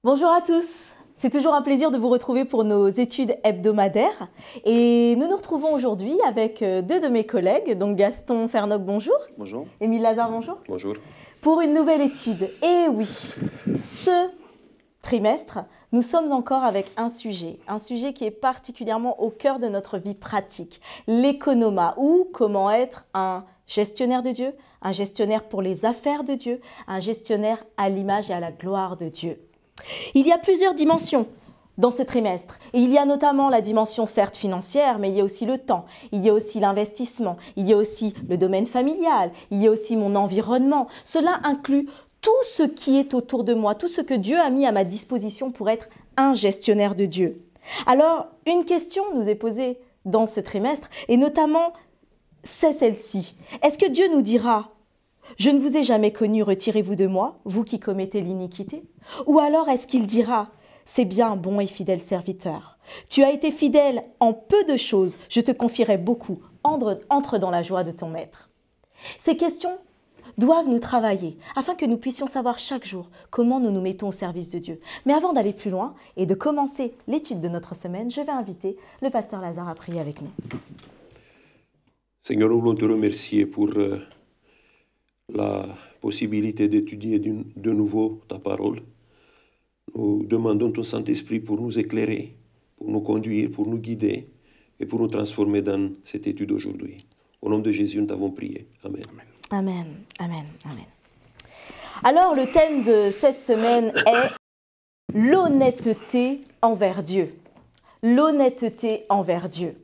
Bonjour à tous, c'est toujours un plaisir de vous retrouver pour nos études hebdomadaires et nous nous retrouvons aujourd'hui avec deux de mes collègues, donc Gaston Fernoc, bonjour. Bonjour. Émile Lazare, bonjour. Bonjour. Pour une nouvelle étude. Et oui, ce trimestre, nous sommes encore avec un sujet qui est particulièrement au cœur de notre vie pratique, l'économa, ou comment être un gestionnaire de Dieu, un gestionnaire pour les affaires de Dieu, un gestionnaire à l'image et à la gloire de Dieu. Il y a plusieurs dimensions dans ce trimestre. Et il y a notamment la dimension certes financière, mais il y a aussi le temps, il y a aussi l'investissement, il y a aussi le domaine familial, il y a aussi mon environnement. Cela inclut tout ce qui est autour de moi, tout ce que Dieu a mis à ma disposition pour être un gestionnaire de Dieu. Alors, une question nous est posée dans ce trimestre, et notamment, c'est celle-ci. Est-ce que Dieu nous dira « Je ne vous ai jamais connu, retirez-vous de moi, vous qui commettez l'iniquité » Ou alors est-ce qu'il dira « C'est bien, bon et fidèle serviteur. Tu as été fidèle en peu de choses, je te confierai beaucoup. Entre dans la joie de ton maître. » Ces questions doivent nous travailler afin que nous puissions savoir chaque jour comment nous nous mettons au service de Dieu. Mais avant d'aller plus loin et de commencer l'étude de notre semaine, je vais inviter le pasteur Lazare à prier avec nous. Seigneur, nous voulons te remercier pour la possibilité d'étudier de nouveau ta parole. Nous demandons ton Saint-Esprit pour nous éclairer, pour nous conduire, pour nous guider et pour nous transformer dans cette étude aujourd'hui. Au nom de Jésus, nous t'avons prié. Amen. Amen, amen, amen. Alors, le thème de cette semaine est l'honnêteté envers Dieu. L'honnêteté envers Dieu.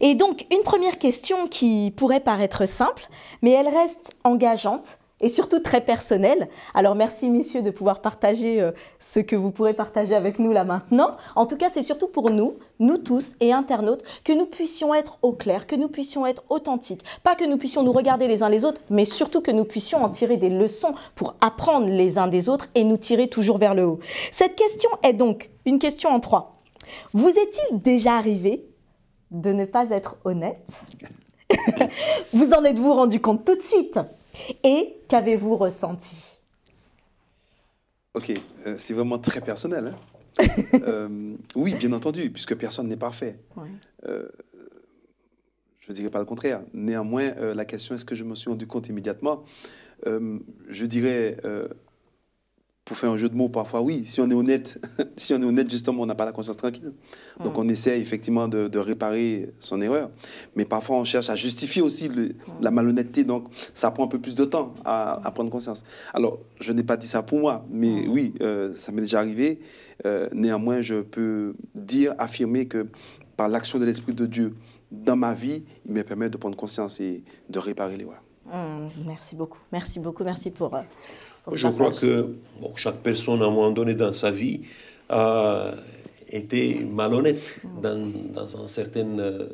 Et donc, une première question qui pourrait paraître simple, mais elle reste engageante et surtout très personnelle. Alors, merci messieurs de pouvoir partager ce que vous pourrez partager avec nous là maintenant. En tout cas, c'est surtout pour nous tous et internautes, que nous puissions être au clair, que nous puissions être authentiques. Pas que nous puissions nous regarder les uns les autres, mais surtout que nous puissions en tirer des leçons pour apprendre les uns des autres et nous tirer toujours vers le haut. Cette question est donc une question en 3. Vous est-il déjà arrivé de ne pas être honnête? Vous en êtes-vous rendu compte tout de suite? Et qu'avez-vous ressenti? Ok, c'est vraiment très personnel. Oui, bien entendu, puisque personne n'est parfait. Ouais. Je ne dirais pas le contraire. Néanmoins, la question, est-ce que je me suis rendu compte immédiatement? Je dirais, pour faire un jeu de mots, parfois, oui, si on est honnête, si on est honnête, justement, on n'a pas la conscience tranquille. Donc, on essaie effectivement de réparer son erreur. Mais parfois, on cherche à justifier aussi la malhonnêteté. Donc, ça prend un peu plus de temps à prendre conscience. Alors, je n'ai pas dit ça pour moi, mais oui, ça m'est déjà arrivé. Néanmoins, je peux affirmer que par l'action de l'Esprit de Dieu dans ma vie, il me permet de prendre conscience et de réparer l'erreur. Merci beaucoup. Merci beaucoup. Merci pour Je crois que chaque personne, à un moment donné dans sa vie, a été malhonnête dans certaines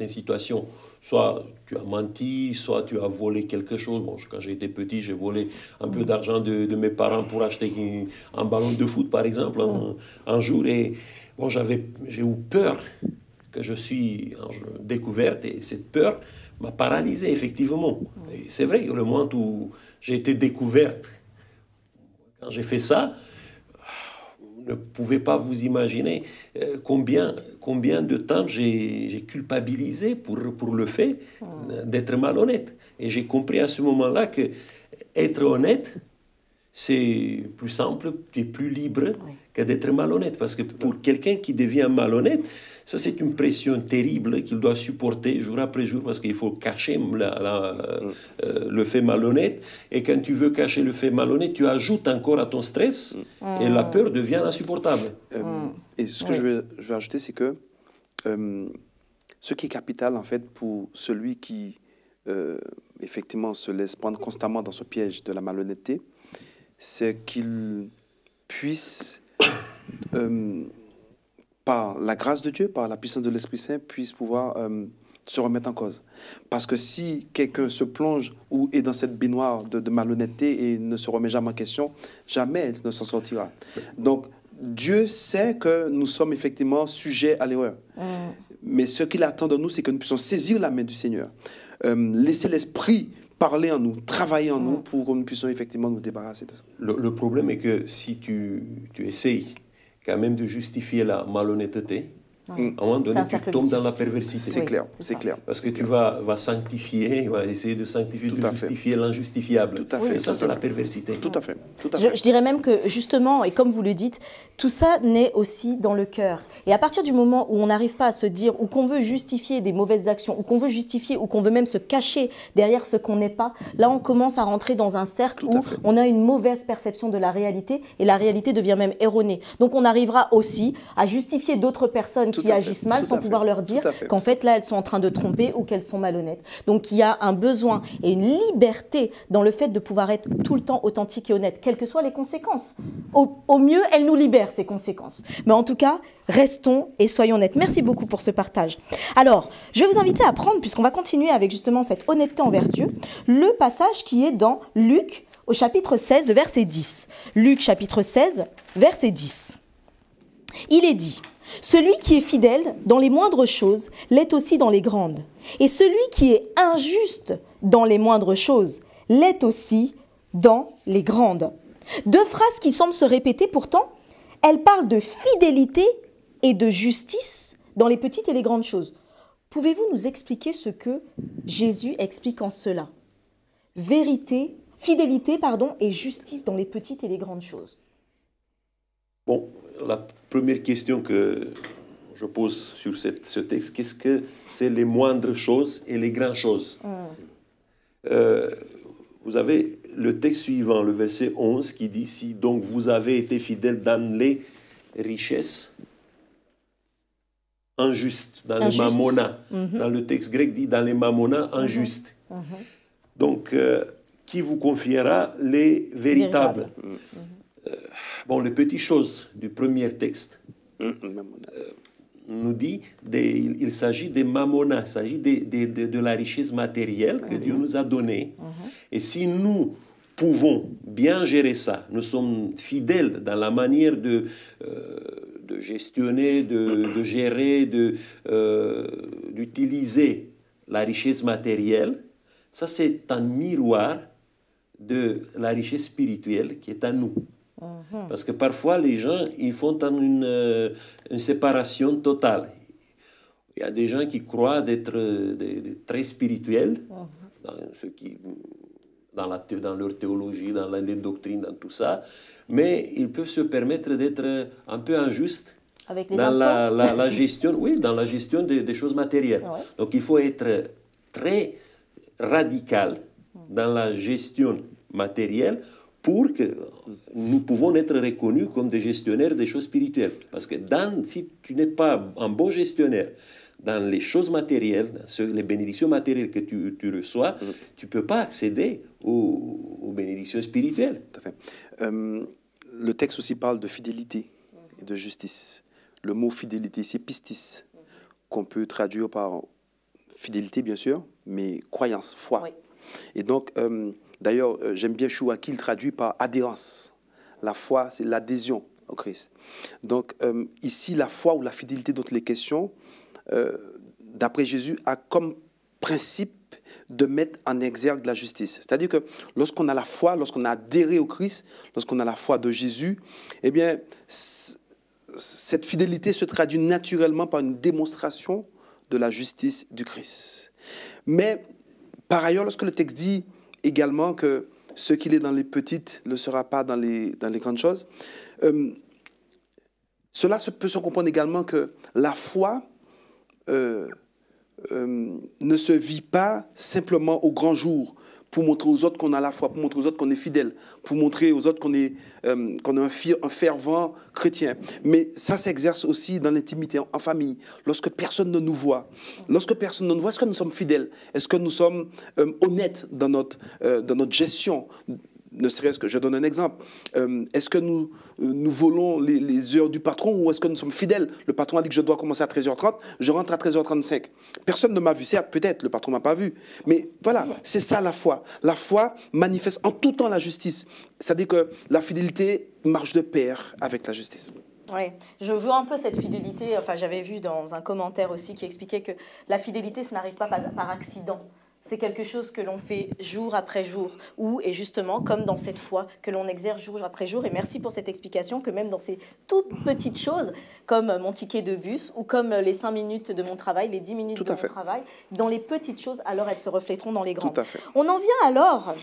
situations. Soit tu as menti, soit tu as volé quelque chose. Bon, quand j'étais petit, j'ai volé un peu d'argent de mes parents pour acheter un ballon de foot, par exemple, un jour. Et bon, j'ai eu peur que je suis découverte, et cette peur m'a paralysé, effectivement. C'est vrai que le moment où j'ai été découverte, quand j'ai fait ça, vous ne pouvez pas vous imaginer combien de temps j'ai culpabilisé pour le fait d'être malhonnête. Et j'ai compris à ce moment-là que être honnête, c'est plus simple et plus libre que d'être malhonnête. Parce que pour quelqu'un qui devient malhonnête, ça, c'est une pression terrible qu'il doit supporter jour après jour, parce qu'il faut cacher le fait malhonnête. Et quand tu veux cacher le fait malhonnête, tu ajoutes encore à ton stress et la peur devient insupportable. Et ce que je vais ajouter, c'est que ce qui est capital, en fait, pour celui qui, effectivement, se laisse prendre constamment dans ce piège de la malhonnêteté, c'est qu'il puisse... par la grâce de Dieu, par la puissance de l'Esprit Saint, puisse pouvoir se remettre en cause. Parce que si quelqu'un se plonge ou est dans cette baignoire de malhonnêteté et ne se remet jamais en question, jamais il ne s'en sortira. Donc, Dieu sait que nous sommes effectivement sujets à l'erreur. Mais ce qu'il attend de nous, c'est que nous puissions saisir la main du Seigneur. Laisser l'Esprit parler en nous, travailler en nous pour que nous puissions effectivement nous débarrasser de ça. Le problème est que si tu essayes quand même de justifier la malhonnêteté, à un moment donné, tu tombes dans la perversité. C'est clair, c'est clair. Parce que tu vas sanctifier, essayer de sanctifier, de justifier l'injustifiable. Tout à fait. Et ça, c'est la perversité. Tout à fait. Tout à fait. Je dirais même que, justement, et comme vous le dites, tout ça naît aussi dans le cœur. Et à partir du moment où on n'arrive pas à se dire, ou qu'on veut justifier des mauvaises actions, ou qu'on veut justifier, ou qu'on veut même se cacher derrière ce qu'on n'est pas, là, on commence à rentrer dans un cercle où on a une mauvaise perception de la réalité, et la réalité devient même erronée. Donc, on arrivera aussi à justifier d'autres personnes qui agissent mal sans pouvoir leur dire qu'en fait, là, elles sont en train de tromper ou qu'elles sont malhonnêtes. Donc, il y a un besoin et une liberté dans le fait de pouvoir être tout le temps authentique et honnête, quelles que soient les conséquences. Au mieux, elles nous libèrent, ces conséquences. Mais en tout cas, restons et soyons honnêtes. Merci beaucoup pour ce partage. Alors, je vais vous inviter à prendre, puisqu'on va continuer avec justement cette honnêteté envers Dieu, le passage qui est dans Luc, au chapitre 16, le verset 10. Luc, chapitre 16, verset 10. Il est dit: celui qui est fidèle dans les moindres choses l'est aussi dans les grandes. Et celui qui est injuste dans les moindres choses l'est aussi dans les grandes. Deux phrases qui semblent se répéter, pourtant, elles parlent de fidélité et de justice dans les petites et les grandes choses. Pouvez-vous nous expliquer ce que Jésus explique en cela? Vérité, fidélité, et justice dans les petites et les grandes choses. Bon, la première question que je pose sur ce texte, qu'est-ce que c'est les moindres choses et les grandes choses? Vous avez le texte suivant, le verset 11, qui dit: si donc vous avez été fidèles dans les richesses injustes, dans les mamona. Dans le texte grec dit dans les mamona injustes. Donc, qui vous confiera les véritables? Bon, les petites choses du premier texte nous dit, il s'agit des mamona, il s'agit de la richesse matérielle que Dieu nous a donnée. Et si nous pouvons bien gérer ça, nous sommes fidèles dans la manière de gestionner, de gérer, d'utiliser la richesse matérielle, ça c'est un miroir de la richesse spirituelle qui est à nous. Parce que parfois, les gens, ils font une séparation totale. Il y a des gens qui croient d'être très spirituels, dans leur théologie, dans les doctrines, dans tout ça, mais ils peuvent se permettre d'être un peu injustes dans la gestion, dans la gestion des choses matérielles. Donc, il faut être très radical dans la gestion matérielle pour que nous pouvons être reconnus comme des gestionnaires des choses spirituelles. Parce que si tu n'es pas un bon gestionnaire dans les choses matérielles, les bénédictions matérielles que tu reçois, tu ne peux pas accéder aux bénédictions spirituelles. Tout à fait. Le texte aussi parle de fidélité et de justice. Le mot fidélité, c'est pistis, qu'on peut traduire par fidélité, bien sûr, mais croyance, foi. Et donc, d'ailleurs, j'aime bien Choua qui le traduit par adhérence. La foi, c'est l'adhésion au Christ. Donc, ici, la foi ou la fidélité dont il est question, d'après Jésus, a comme principe de mettre en exergue la justice. C'est-à-dire que lorsqu'on a la foi, lorsqu'on a adhéré au Christ, lorsqu'on a la foi de Jésus, eh bien, cette fidélité se traduit naturellement par une démonstration de la justice du Christ. Mais, par ailleurs, lorsque le texte dit également que ce qu'il est dans les petites ne le sera pas dans les grandes choses, cela peut se comprendre également que la foi ne se vit pas simplement au grand jour pour montrer aux autres qu'on a la foi, pour montrer aux autres qu'on est fidèle, pour montrer aux autres qu'on est un fervent chrétien. Mais ça s'exerce aussi dans l'intimité, en famille, lorsque personne ne nous voit. Lorsque personne ne nous voit, est-ce que nous sommes fidèles? Est-ce que nous sommes honnêtes dans notre gestion? Ne serait-ce que, je donne un exemple, est-ce que nous volons les heures du patron ou est-ce que nous sommes fidèles? Le patron a dit que je dois commencer à 13h30, je rentre à 13h35. Personne ne m'a vu, certes, peut-être, le patron ne m'a pas vu. Mais voilà, c'est ça la foi. La foi manifeste en tout temps la justice. C'est-à-dire que la fidélité marche de pair avec la justice. Oui, je vois un peu cette fidélité. Enfin, j'avais vu dans un commentaire aussi qui expliquait que la fidélité, ça n'arrive pas par accident. C'est quelque chose que l'on fait jour après jour, ou, et justement, comme dans cette foi que l'on exerce jour après jour, et merci pour cette explication, que même dans ces toutes petites choses, comme mon ticket de bus, ou comme les 5 minutes de mon travail, les 10 minutes de mon travail, dans les petites choses, alors elles se reflèteront dans les grandes. Tout à fait. On en vient alors,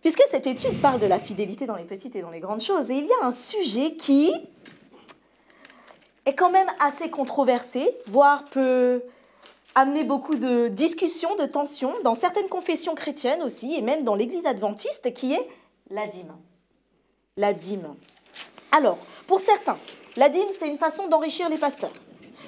puisque cette étude parle de la fidélité dans les petites et dans les grandes choses, et il y a un sujet qui est quand même assez controversé, voire peut amener beaucoup de discussions, de tensions, dans certaines confessions chrétiennes aussi, et même dans l'Église adventiste, qui est la dîme. La dîme. Alors, pour certains, la dîme, c'est une façon d'enrichir les pasteurs.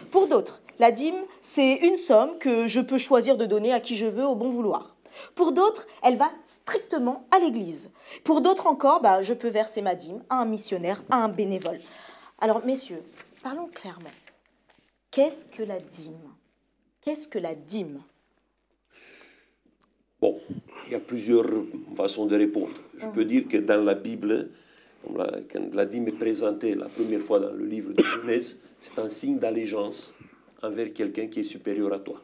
Pour d'autres, la dîme, c'est une somme que je peux choisir de donner à qui je veux au bon vouloir. Pour d'autres, elle va strictement à l'Église. Pour d'autres encore, je peux verser ma dîme à un missionnaire, à un bénévole. Alors, messieurs, parlons clairement. Qu'est-ce que la dîme ? Qu'est-ce que la dîme? Bon, il y a plusieurs façons de répondre. Je peux dire que dans la Bible, quand la dîme est présentée la première fois dans le livre de Genèse, c'est un signe d'allégeance envers quelqu'un qui est supérieur à toi.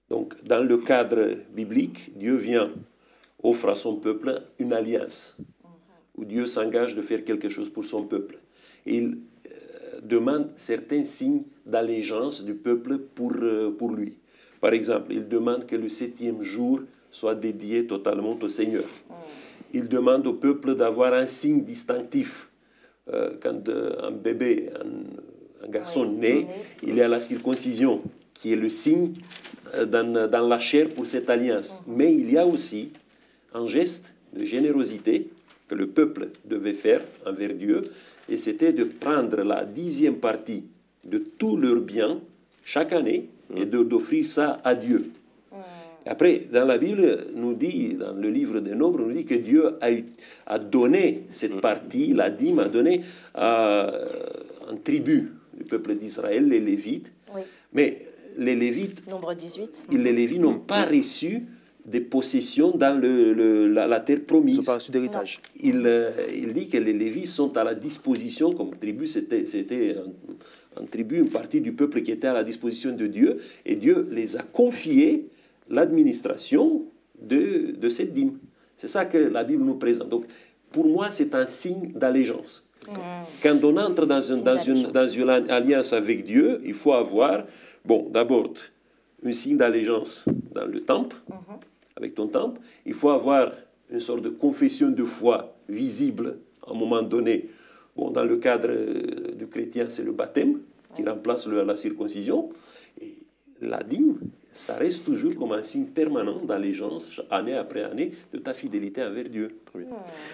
Donc, dans le cadre biblique, Dieu vient, offre à son peuple une alliance, où Dieu s'engage de faire quelque chose pour son peuple. Et il demande certains signes d'allégeance du peuple pour lui. Par exemple, il demande que le 7e jour soit dédié totalement au Seigneur. Il demande au peuple d'avoir un signe distinctif. Quand un bébé, un garçon naît, il y a la circoncision, qui est le signe dans la chair pour cette alliance. Mais il y a aussi un geste de générosité que le peuple devait faire envers Dieu, et c'était de prendre la 10e partie de tous leurs biens chaque année et d'offrir ça à Dieu. Et après, dans la Bible, nous dit, dans le livre des Nombres, nous dit que Dieu a donné cette partie, la dîme, a donné à un tribu du peuple d'Israël, les Lévites. Oui. Mais les Lévites, Nombre 18. Les Lévites n'ont pas reçu des possessions dans la terre promise. Ils n'ont pas reçu d'héritage. Il dit que les Lévites sont à la disposition, comme tribu, c'était un tribu, une partie du peuple qui était à la disposition de Dieu, et Dieu les a confiés l'administration de cette dîme. C'est ça que la Bible nous présente. Donc, pour moi, c'est un signe d'allégeance. Quand on entre dans une alliance avec Dieu, il faut avoir, d'abord, un signe d'allégeance dans le temple, avec ton temple. Il faut avoir une sorte de confession de foi visible à un moment donné. Dans le cadre du chrétien, c'est le baptême qui remplace la circoncision. Et la dîme, ça reste toujours comme un signe permanent d'allégeance, année après année, de ta fidélité envers Dieu.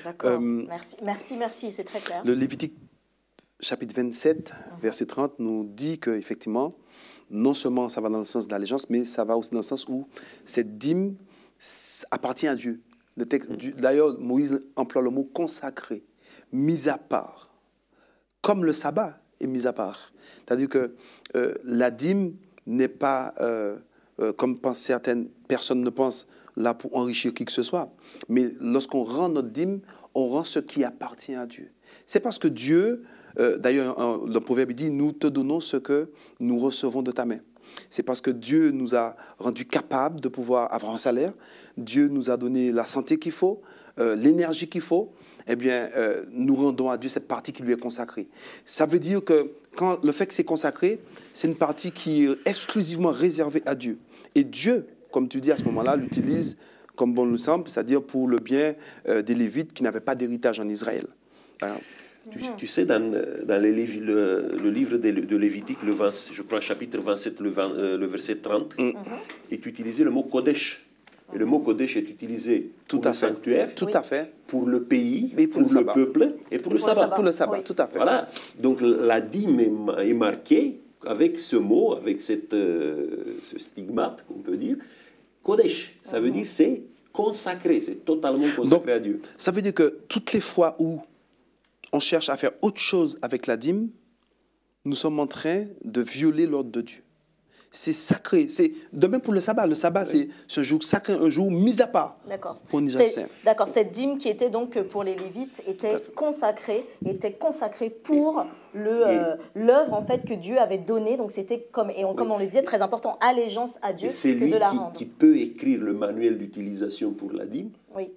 D'accord. Merci, c'est très clair. Le Lévitique, chapitre 27, verset 30, nous dit qu'effectivement, non seulement ça va dans le sens de l'allégeance, mais ça va aussi dans le sens où cette dîme appartient à Dieu. D'ailleurs, Moïse emploie le mot consacré, mis à part, comme le sabbat est mis à part. C'est-à-dire que la dîme n'est pas, comme certaines personnes ne pensent, là pour enrichir qui que ce soit. Mais lorsqu'on rend notre dîme, on rend ce qui appartient à Dieu. C'est parce que Dieu, d'ailleurs, le proverbe dit, nous te donnons ce que nous recevons de ta main. C'est parce que Dieu nous a rendus capables de pouvoir avoir un salaire. Dieu nous a donné la santé qu'il faut, l'énergie qu'il faut. Eh bien, nous rendons à Dieu cette partie qui lui est consacrée. Ça veut dire que le fait que c'est consacré, c'est une partie qui est exclusivement réservée à Dieu. Et Dieu, comme tu dis à ce moment-là, l'utilise comme bon nous semble, c'est-à-dire pour le bien des Lévites qui n'avaient pas d'héritage en Israël. Voilà. Tu sais, dans le livre de Lévitique, je crois chapitre 27, le verset 30, est utilisé le mot Kodesh. Et le mot Kodesh est utilisé pour le sanctuaire, tout à fait, pour le pays, pour le peuple et pour le sabbat. Pour le sabbat, tout à fait. Voilà. Donc la dîme est marquée avec ce mot, avec ce stigmate, on peut dire. Kodesh, ça veut dire c'est consacré, c'est totalement consacré à Dieu. Ça veut dire que toutes les fois où on cherche à faire autre chose avec la dîme, nous sommes en train de violer l'ordre de Dieu. c'est sacré. De même pour le sabbat. Le sabbat, c'est un jour sacré, un jour mis à part. D'accord. Pour un usage saint. D'accord. Cette dîme qui était donc pour les Lévites était consacrée pour l'œuvre en fait que Dieu avait donnée. Donc c'était comme on le disait, très important, allégeance à Dieu que de la rendre. C'est lui qui peut écrire le manuel d'utilisation pour la dîme. Oui.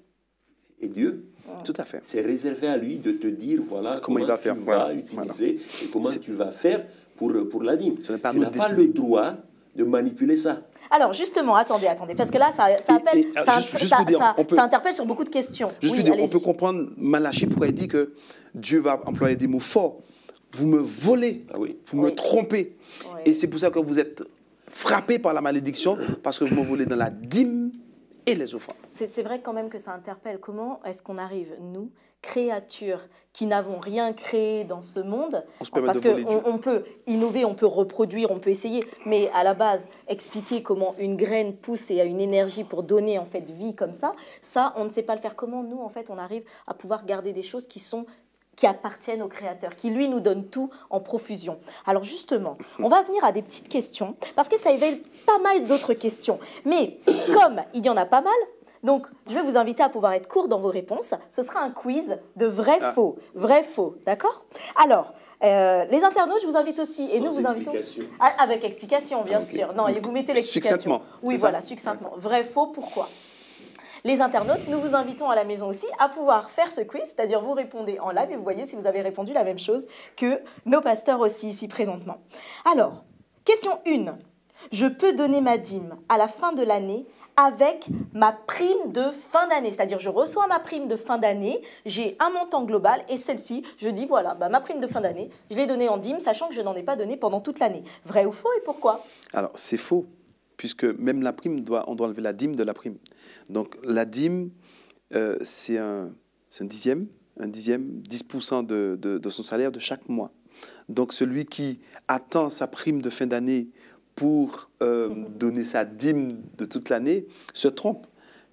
Et Dieu. Tout à fait. C'est réservé à lui de te dire voilà comment tu vas utiliser et comment tu vas faire pour la dîme. Tu n'as pas le droit de manipuler ça. Alors justement, attendez, parce que là, ça interpelle sur beaucoup de questions. On peut comprendre Malachie pourquoi il dit que Dieu va employer des mots forts. Vous me volez, vous me trompez. Oui. Et c'est pour ça que vous êtes frappés par la malédiction, parce que vous me volez dans la dîme et les offrandes. C'est vrai quand même que ça interpelle. Comment est-ce qu'on arrive, nous, créatures qui n'avons rien créé dans ce monde, parce qu'on peut innover, on peut reproduire, on peut essayer, mais à la base, expliquer comment une graine pousse et a une énergie pour donner en fait vie comme ça, on ne sait pas le faire. Comment nous, en fait, on arrive à pouvoir garder des choses qui appartiennent au Créateur, qui lui nous donne tout en profusion. Alors justement, on va venir à des petites questions, parce que ça éveille pas mal d'autres questions. Mais comme il y en a pas mal, donc je vais vous inviter à pouvoir être court dans vos réponses. Ce sera un quiz de vrai-faux, vrai-faux, d'accord? Alors, les internautes, je vous invite aussi, et nous vous invitons... Avec explication, bien sûr. Non, et vous mettez l'explication. Succinctement. Oui, voilà, succinctement. Vrai-faux, pourquoi? Les internautes, nous vous invitons à la maison aussi à pouvoir faire ce quiz, c'est-à-dire vous répondez en live et vous voyez si vous avez répondu la même chose que nos pasteurs aussi ici présentement. Alors, question 1. Je peux donner ma dîme à la fin de l'année avec ma prime de fin d'année, c'est-à-dire je reçois ma prime de fin d'année, j'ai un montant global et celle-ci, je dis voilà, ma prime de fin d'année, je l'ai donnée en dîme, sachant que je n'en ai pas donné pendant toute l'année. Vrai ou faux et pourquoi? Alors, c'est faux. Puisque même la prime, on doit enlever la dîme de la prime. Donc la dîme, c'est un dixième, 10% de son salaire de chaque mois. Donc celui qui attend sa prime de fin d'année pour donner sa dîme de toute l'année se trompe,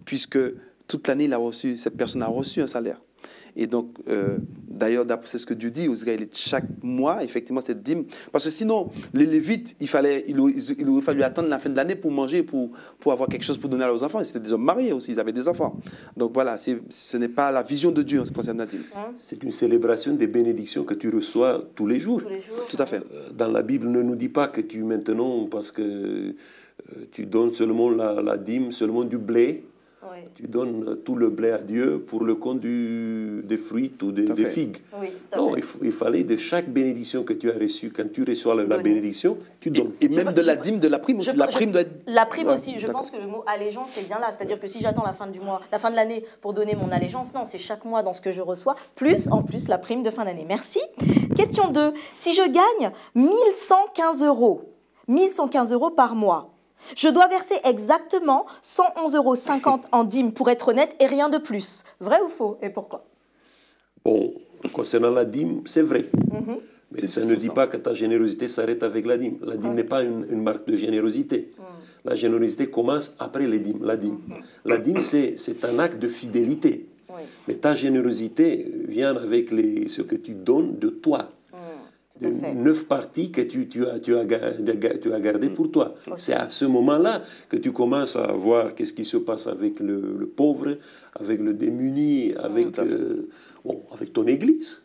puisque toute l'année, cette personne a reçu un salaire. Et donc, d'ailleurs, c'est ce que Dieu dit aux Israélites, chaque mois, effectivement, cette dîme. Parce que sinon, les Lévites, il aurait fallu attendre la fin de l'année pour manger, pour avoir quelque chose pour donner à leurs enfants. Et c'était des hommes mariés aussi, ils avaient des enfants. Donc voilà, ce n'est pas la vision de Dieu en ce qui concerne la dîme. C'est une célébration des bénédictions que tu reçois tous les jours. Tout à fait. Dans la Bible, ne nous dit pas que tu, maintenant, parce que tu donnes seulement la dîme, seulement du blé. Oui. Tu donnes tout le blé à Dieu pour le compte des fruits ou des figues. Oui, non, il fallait de chaque bénédiction que tu as reçue, quand tu reçois la bénédiction, tu donnes. Et même de la dîme, de la prime aussi. La prime doit être... La prime aussi, je pense que le mot allégeance est bien là. C'est-à-dire que si j'attends la fin du mois, la fin de l'année pour donner mon allégeance, non, c'est chaque mois dans ce que je reçois, plus en plus la prime de fin d'année. Merci. Question 2. Si je gagne 1115 € par mois, je dois verser exactement 111,50 € en dîme pour être honnête et rien de plus. Vrai ou faux? Et pourquoi? Bon, concernant la dîme, c'est vrai. Mais ça ne dit pas que ta générosité s'arrête avec la dîme. La dîme n'est pas une marque de générosité. La générosité commence après la dîme. La dîme, c'est un acte de fidélité. Oui. Mais ta générosité vient avec ce que tu donnes de toi. 9 parties que tu as gardées pour toi. Okay. C'est à ce moment-là que tu commences à voir qu'est-ce qui se passe avec le pauvre, avec le démuni, avec ton église.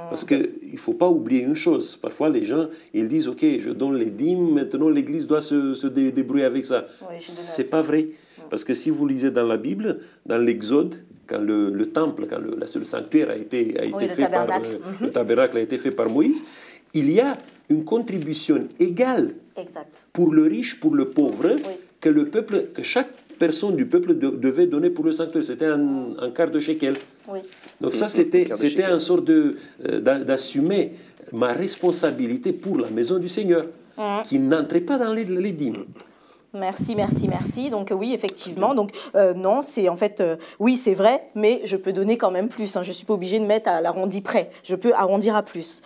Parce qu'il ne faut pas oublier une chose. Parfois, les gens, ils disent, OK, je donne les dîmes, maintenant l'église doit se débrouiller avec ça. Oui, ce n'est pas vrai. Parce que si vous lisez dans la Bible, dans l'Exode, quand le temple, quand le sanctuaire a été fait par le tabernacle a été fait par Moïse, il y a une contribution égale pour le riche, pour le pauvre, que chaque personne du peuple devait donner pour le sanctuaire. C'était un quart de shekel. Oui. Donc ça, c'était une sorte d'assumer ma responsabilité pour la maison du Seigneur, qui n'entrait pas dans les dîmes. Merci. Donc oui, effectivement. Donc non, c'est en fait, oui, c'est vrai, mais je peux donner quand même plus. Je ne suis pas obligée de mettre à l'arrondi près. Je peux arrondir à plus.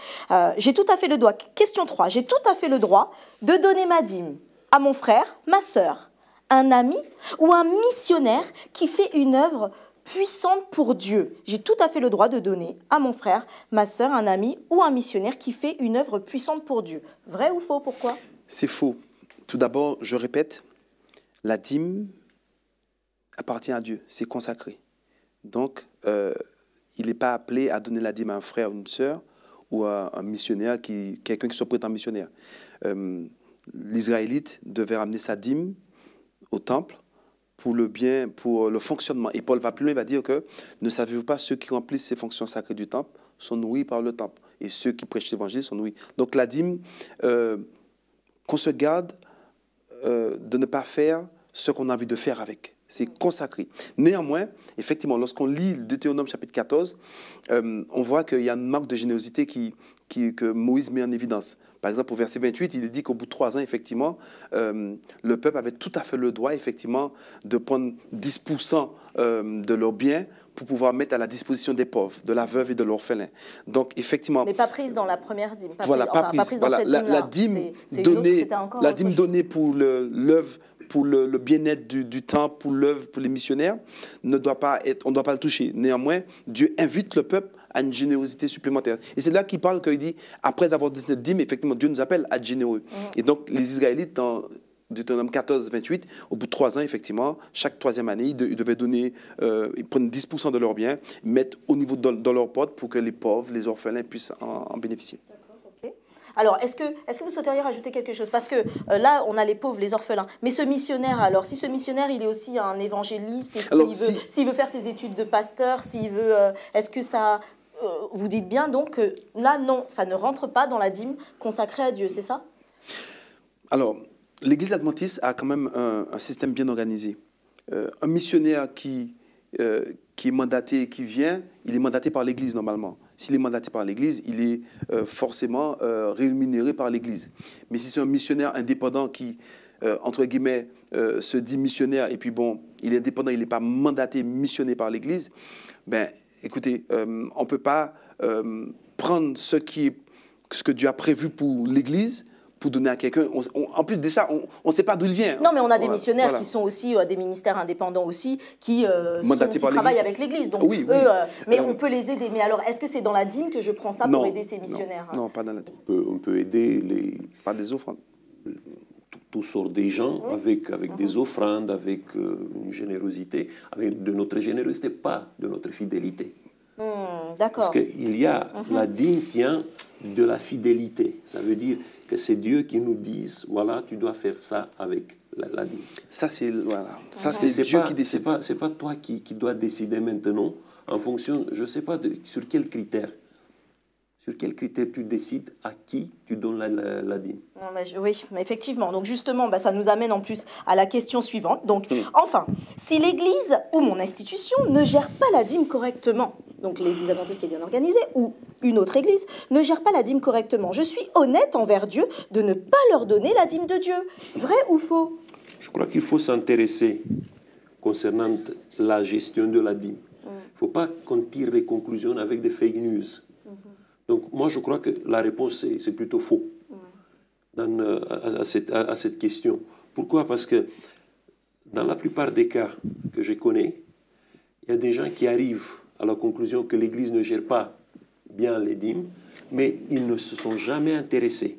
J'ai tout à fait le droit. Question 3. J'ai tout à fait le droit de donner ma dîme à mon frère, ma sœur, un ami ou un missionnaire qui fait une œuvre puissante pour Dieu. J'ai tout à fait le droit de donner à mon frère, ma sœur, un ami ou un missionnaire qui fait une œuvre puissante pour Dieu. Vrai ou faux? Pourquoi? C'est faux. Tout d'abord, je répète, la dîme appartient à Dieu, c'est consacré. Donc, il n'est pas appelé à donner la dîme à un frère ou une sœur ou à un missionnaire, quelqu'un qui se prétend missionnaire. L'Israélite devait ramener sa dîme au temple pour le bien, pour le fonctionnement. Et Paul va plus loin, il va dire que ne savez-vous pas, ceux qui remplissent ces fonctions sacrées du temple sont nourris par le temple. Et ceux qui prêchent l'évangile sont nourris. Donc la dîme, qu'on se garde de ne pas faire ce qu'on a envie de faire avec. C'est consacré. Néanmoins, effectivement, lorsqu'on lit Deutéronome chapitre 14, on voit qu'il y a une marque de générosité que Moïse met en évidence. Par exemple, au verset 28, il dit qu'au bout de 3 ans, effectivement, le peuple avait tout à fait le droit, effectivement, de prendre 10% de leurs biens pour pouvoir mettre à la disposition des pauvres, de la veuve et de l'orphelin. Donc, effectivement... Mais pas prise dans la première dîme. Voilà, pas prise dans cette dîme-là. La dîme donnée pour l'œuvre, pour le bien-être du temple, pour l'œuvre, pour les missionnaires, on ne doit pas le toucher. Néanmoins, Dieu invite le peuple à une générosité supplémentaire. Et c'est là qu'il parle, qu'il dit, après avoir donné cette dîme, effectivement, Dieu nous appelle à être généreux. Et donc, les Israélites, dans Deutéronome 14, 28, au bout de 3 ans, effectivement, chaque 3e année, ils devaient donner, ils prennent 10% de leurs biens, mettre au niveau dans leur porte pour que les pauvres, les orphelins puissent en bénéficier. Alors, est-ce que vous souhaiteriez rajouter quelque chose? Parce que là, on a les pauvres, les orphelins. Mais ce missionnaire, alors, si ce missionnaire, il est aussi un évangéliste, et s'il veut faire ses études de pasteur, s'il veut... est-ce que ça... vous dites bien donc que là, non, ça ne rentre pas dans la dîme consacrée à Dieu, c'est ça? Alors, l'Église adventiste a quand même un système bien organisé. Un missionnaire qui est mandaté, qui vient, il est mandaté par l'Église normalement. S'il est mandaté par l'Église, il est forcément rémunéré par l'Église. Mais si c'est un missionnaire indépendant qui, entre guillemets, se dit missionnaire, et puis bon, il est indépendant, il n'est pas mandaté, missionné par l'Église, ben, écoutez, on ne peut pas prendre ce que Dieu a prévu pour l'Église pour donner à quelqu'un. En plus de ça, on ne sait pas d'où il vient. Non, mais on a des missionnaires qui sont aussi des ministères indépendants aussi, qui travaillent avec l'Église. Donc, oui, mais on peut les aider. Mais alors, est-ce que c'est dans la dîme que je prends ça pour aider ces missionnaires? Non, pas dans la dîme. On peut aider pas des offrandes. Toutes sortes des gens avec des offrandes, avec une générosité, avec de notre générosité, pas de notre fidélité. D'accord. Parce qu'il y a la dîme tient de la fidélité. Ça veut dire que c'est Dieu qui nous dit, voilà, tu dois faire ça avec la dîme. Ça, c'est Dieu qui décide. C'est pas toi qui dois décider maintenant, en fonction, je ne sais pas sur quel critère. Sur quel critère tu décides à qui tu donnes la dîme? Oui, mais effectivement. Donc justement, ça nous amène en plus à la question suivante. Donc, enfin, si l'Église ou mon institution ne gère pas la dîme correctement, donc l'Église adventiste qui est bien organisée, ou une autre Église, ne gère pas la dîme correctement, je suis honnête envers Dieu de ne pas leur donner la dîme de Dieu. Vrai ou faux? Je crois qu'il faut s'intéresser concernant la gestion de la dîme. Il ne faut pas qu'on tire les conclusions avec des fake news. Donc, moi, je crois que la réponse, c'est plutôt faux à cette question. Pourquoi? Parce que dans la plupart des cas que je connais, il y a des gens qui arrivent à la conclusion que l'Église ne gère pas bien les dîmes, mais ils ne se sont jamais intéressés.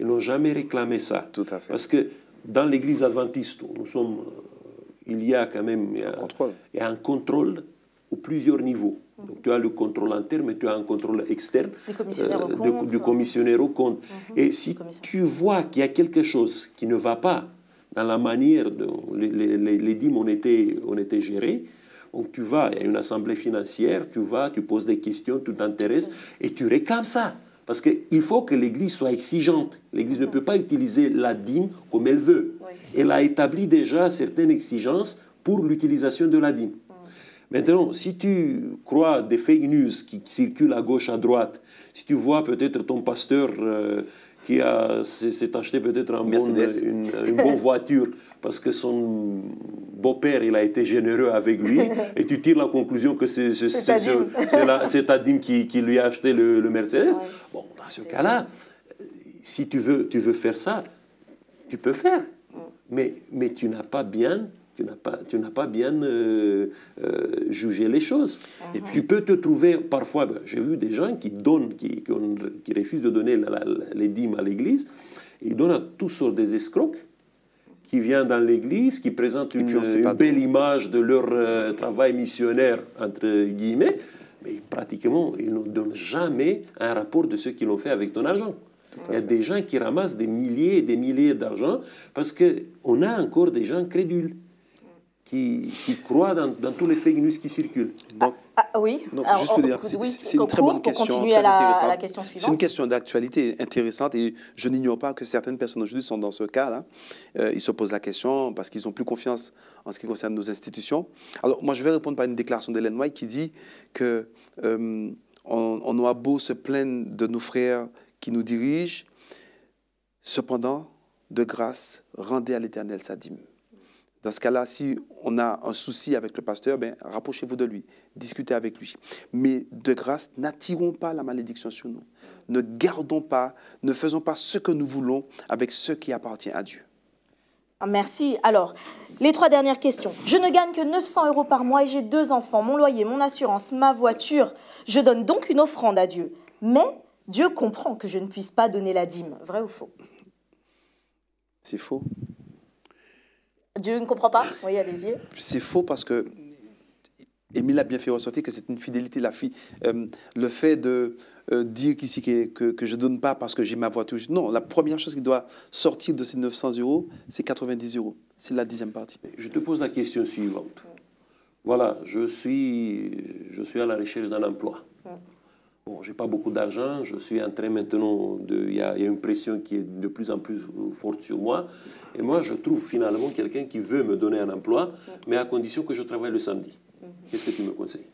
Ils n'ont jamais réclamé ça. Tout à fait. Parce que dans l'Église adventiste, il y a quand même un contrôle à plusieurs niveaux. Donc, tu as le contrôle interne, mais tu as un contrôle externe du commissionnaire au compte. Et si tu vois qu'il y a quelque chose qui ne va pas dans la manière dont les dîmes ont été gérées, donc tu vas, il y a une assemblée financière, tu poses des questions, tu t'intéresses et tu réclames ça. Parce qu'il faut que l'Église soit exigeante. L'Église ne peut pas utiliser la dîme comme elle veut. Elle a établi déjà certaines exigences pour l'utilisation de la dîme. Maintenant, si tu crois des fake news qui circulent à gauche, à droite, si tu vois peut-être ton pasteur qui s'est acheté peut-être une bonne voiture parce que son beau-père il a été généreux avec lui, et tu tires la conclusion que c'est ta dîme qui lui a acheté le Mercedes, bon, dans ce cas-là, si tu veux faire ça, tu peux faire, mais tu n'as pas bien... Tu n'as pas bien jugé les choses. Et tu peux te trouver parfois... j'ai vu des gens qui refusent de donner les dîmes à l'Église. Ils donnent à toutes sortes des escrocs qui vient dans l'église, qui présente une belle image de leur travail missionnaire, entre guillemets, mais pratiquement, ils ne donnent jamais un rapport de ce qu'ils ont fait avec ton argent. Il y a des gens qui ramassent des milliers et des milliers d'argent parce qu'on a encore des gens crédules qui croient dans tous les fake news qui circulent. Donc, oui. Donc, alors, juste pour dire, c'est une très bonne question, continuer très à la question suivante. C'est une question d'actualité intéressante et je n'ignore pas que certaines personnes aujourd'hui sont dans ce cas-là. Ils se posent la question parce qu'ils n'ont plus confiance en ce qui concerne nos institutions. Alors, moi, je vais répondre par une déclaration d'Ellen White qui dit que on aura beau se plaindre de nos frères qui nous dirigent, cependant, de grâce, rendez à l'Éternel sa dîme. Dans ce cas-là, si on a un souci avec le pasteur, ben, rapprochez-vous de lui, discutez avec lui. Mais de grâce, n'attirons pas la malédiction sur nous. Ne gardons pas, ne faisons pas ce que nous voulons avec ce qui appartient à Dieu. Merci. Alors, les 3 dernières questions. Je ne gagne que 900 € par mois et j'ai 2 enfants, mon loyer, mon assurance, ma voiture. Je donne donc une offrande à Dieu. Mais Dieu comprend que je ne puisse pas donner la dîme. Vrai ou faux? C'est faux. Dieu ne comprend pas? Oui, allez-y. C'est faux parce que Émile a bien fait ressortir que c'est une fidélité. Le fait de dire qu'ici que je ne donne pas parce que j'ai ma voiture. Non, la première chose qui doit sortir de ces 900 €, c'est 90 €. C'est la 10e partie. Je te pose la question suivante. Voilà, je suis à la recherche d'un emploi. Bon, je n'ai pas beaucoup d'argent, je suis en train maintenant, il y a une pression qui est de plus en plus forte sur moi. Et moi, je trouve finalement quelqu'un qui veut me donner un emploi, mais à condition que je travaille le samedi. Qu'est-ce que tu me conseilles?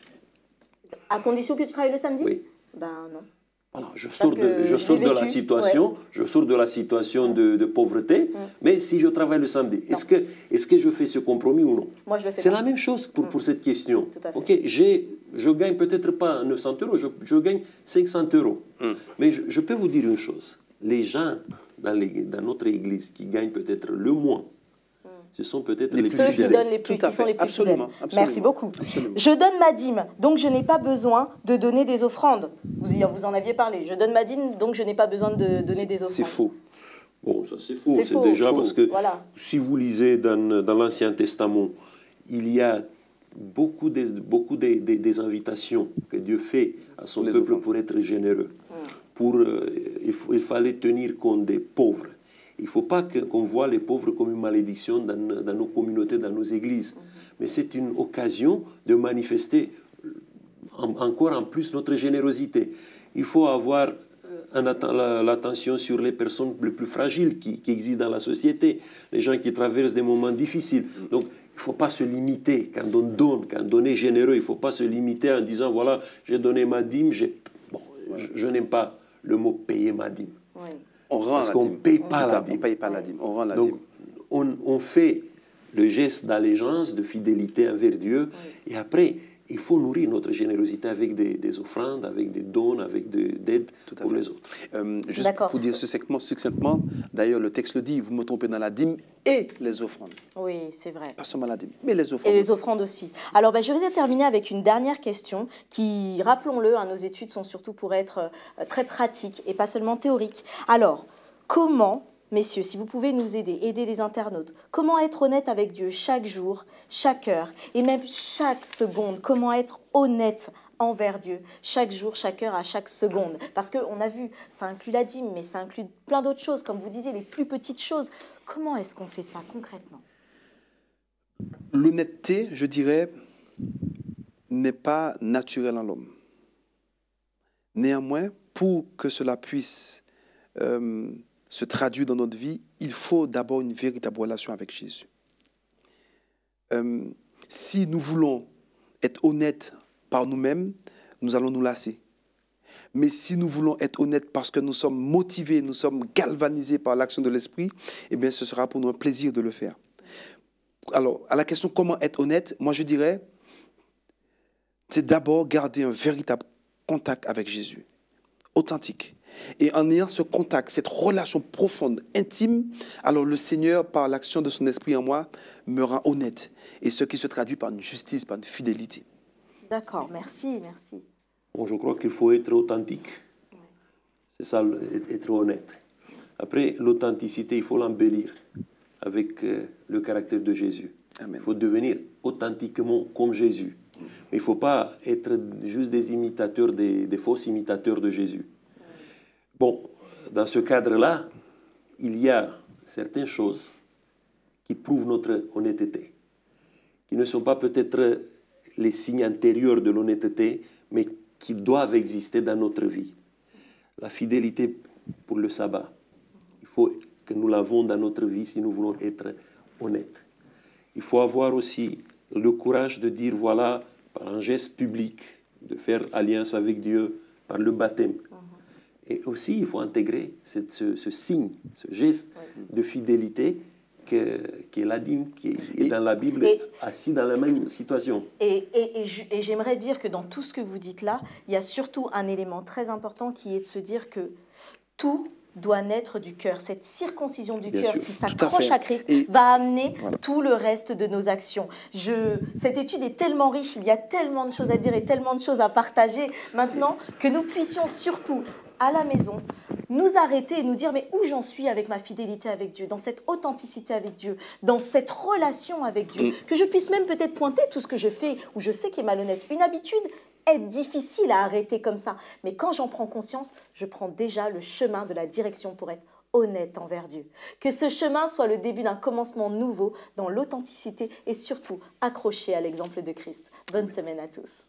À condition que tu travailles le samedi? Oui. Ben non. Voilà, je sors de la situation, je sors de la situation de pauvreté, mais si je travaille le samedi, est-ce que je fais ce compromis ou non? Moi, je le fais. C'est la même chose pour cette question. Tout à fait. Ok, je gagne peut-être pas 900 €, je gagne 500 €. Mais je peux vous dire une chose, les gens dans notre église qui gagnent peut-être le moins, ce sont peut-être les plus ceux fidèles. qui donnent les plus, qui sont les plus fidèles. Merci beaucoup. Absolument. Je donne ma dîme, donc je n'ai pas besoin de donner des offrandes. Vous en aviez parlé. Je donne ma dîme, donc je n'ai pas besoin de donner des offrandes. C'est faux. Bon, ça c'est faux. C'est déjà parce que voilà. si vous lisez dans l'Ancien Testament, il y a beaucoup des invitations que Dieu fait à son peuple pour être généreux. Il fallait tenir compte des pauvres. Il ne faut pas qu'on voit les pauvres comme une malédiction dans nos communautés, dans nos églises. Mais c'est une occasion de manifester encore en plus notre générosité. Il faut avoir l'attention sur les personnes les plus fragiles qui existent dans la société, les gens qui traversent des moments difficiles. Donc, il ne faut pas se limiter, quand on donne, quand on est généreux, il ne faut pas se limiter en disant, voilà, j'ai donné ma dîme, je n'aime pas le mot payer ma dîme. Oui. On rend Parce la qu'on dîme. ne paye pas la dîme. On ne paye pas la dîme, on rend la Donc, dîme. on fait le geste d'allégeance, de fidélité envers Dieu, et après, il faut nourrir notre générosité avec des offrandes, avec des dons, avec d'aide pour les autres. Juste pour dire succinctement, d'ailleurs, le texte le dit, vous me trompez dans la dîme et les offrandes. Oui, c'est vrai. Pas seulement la dîme, mais les offrandes. Et les offrandes aussi. Alors, je vais terminer avec une dernière question qui, rappelons-le, nos études sont surtout pour être très pratiques et pas seulement théoriques. Alors, comment, messieurs, si vous pouvez nous aider les internautes, comment être honnête avec Dieu chaque jour, chaque heure et même chaque seconde? Comment être honnête envers Dieu chaque jour, chaque heure, à chaque seconde? Parce qu'on a vu, ça inclut la dîme, mais ça inclut plein d'autres choses, comme vous disiez, les plus petites choses. Comment est-ce qu'on fait ça concrètement? L'honnêteté, je dirais, n'est pas naturelle en l'homme. Néanmoins, pour que cela puisse se traduire dans notre vie, il faut d'abord une véritable relation avec Jésus. Si nous voulons être honnêtes par nous-mêmes, nous allons nous lasser. Mais si nous voulons être honnêtes parce que nous sommes motivés, nous sommes galvanisés par l'action de l'Esprit, eh bien, ce sera pour nous un plaisir de le faire. Alors, à la question comment être honnête, moi je dirais, c'est d'abord garder un véritable contact avec Jésus, authentique. Et en ayant ce contact, cette relation profonde, intime, alors le Seigneur, par l'action de son Esprit en moi, me rend honnête. Et ce qui se traduit par une justice, par une fidélité. D'accord, merci. Bon, je crois qu'il faut être authentique. C'est ça, être honnête. Après, l'authenticité, il faut l'embellir. avec le caractère de Jésus. Amen. Il faut devenir authentiquement comme Jésus. Mais il ne faut pas être juste des imitateurs, des faux imitateurs de Jésus. Bon, dans ce cadre-là, il y a certaines choses qui prouvent notre honnêteté, qui ne sont pas peut-être les signes antérieurs de l'honnêteté, mais qui doivent exister dans notre vie. La fidélité pour le sabbat. Il faut que nous l'avons dans notre vie si nous voulons être honnêtes. Il faut avoir aussi le courage de dire, voilà, par un geste public, de faire alliance avec Dieu, par le baptême. Et aussi, il faut intégrer ce signe, ce geste de fidélité qu'est la dîme, qui est dans la Bible, assis dans la même situation. Et j'aimerais dire que dans tout ce que vous dites là, il y a surtout un élément très important qui est de se dire que tout doit naître du cœur. Cette circoncision du cœur qui s'accroche à Christ va amener tout le reste de nos actions. Cette étude est tellement riche, il y a tellement de choses à dire et tellement de choses à partager maintenant que nous puissions surtout, à la maison, nous arrêter et nous dire mais où j'en suis avec ma fidélité avec Dieu, dans cette authenticité avec Dieu, dans cette relation avec Dieu, que je puisse même peut-être pointer tout ce que je fais ou je sais qui est malhonnête. Une habitude est difficile à arrêter comme ça, mais quand j'en prends conscience, je prends déjà le chemin de la direction pour être honnête envers Dieu. Que ce chemin soit le début d'un commencement nouveau dans l'authenticité et surtout accroché à l'exemple de Christ. Bonne semaine à tous.